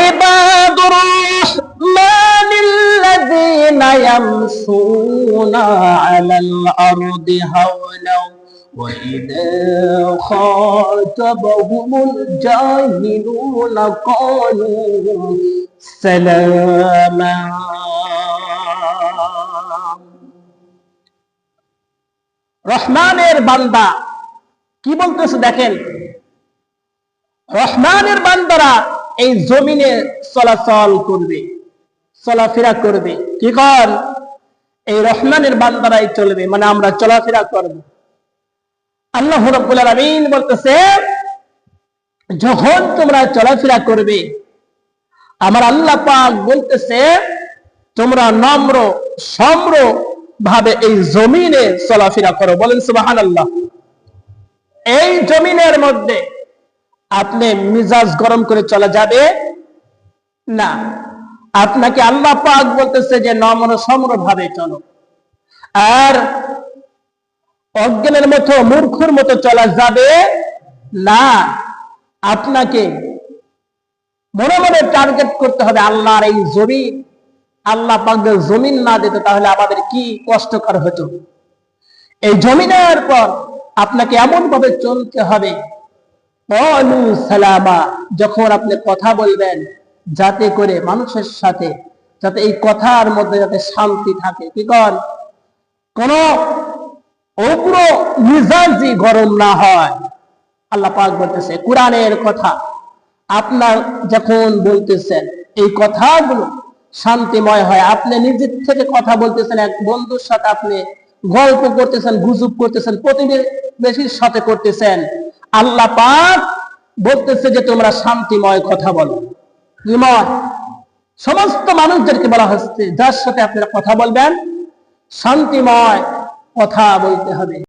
وعباد الرحمن الذين يمشون على الأرض هونا وإذا خاطبهم الجاهلون قالوا سلاما রহমানের বান্দা কি বলতেছে দেখেন, রহমানের বান্দারা এই জমিনে চলাচল করবে, চলাফেরা করবে। কি কর? এই রহমানের বান্দারাই চলবে, মানে আমরা চলাফেরা করব। আল্লাহ রাব্বুল আলামিন বলতেছে, যখন তোমরা চলাফেরা করবে, আমার আল্লাহ পাক বলতেছে তোমরা নম্র নম্র ভাবে এই জমিনে চলাফেরা করো। বলেন সুবহানাল্লাহ। এই জমিনের মধ্যে আপনি মিজাজ গরম করে চলা যাবে না। আপনাকে আল্লাহ পাক বলতেছে যে নম্র নম্র ভাবে চলো। আর অজ্ঞানের মতো মূর্খের মতো চলা যাবে না। আপনাকে মনে মনে টার্গেট করতে হবে আল্লাহর এই জমিন। আল্লাহ পাক যদি জমিন না দিত তাহলে আমাদের কি কষ্টকর হতো। এই জমিনের পর আপনাকে এমন ভাবে চলতে হবে, ক্বালু সালামা, যখন আপনি কথা বলবেন যাতে করে মানুষের সাথে, যাতে এই কথার মধ্যে যাতে শান্তি থাকে। কি কর? কোন উগ্র মিজাজি গরম না হয়। আল্লাহ পাক বলতেছে কোরআনের কথা আপনার যখন বলতেছেন এই কথাগুলো শান্তিময় হয়। আপনি নিজের থেকে কথা বলতেছেন, এক বন্ধুর সাথে আপনি গল্প করতেছেন, গুজব করতেছেন, প্রতিবেশীর সাথে করতেছেন, আল্লাহ পাক বলতেছে যে তোমরা শান্তিময় কথা বলো। সমস্ত মানুষদেরকে বলা হচ্ছে যার সাথে আপনারা কথা বলবেন শান্তিময় কথা বলতে হবে।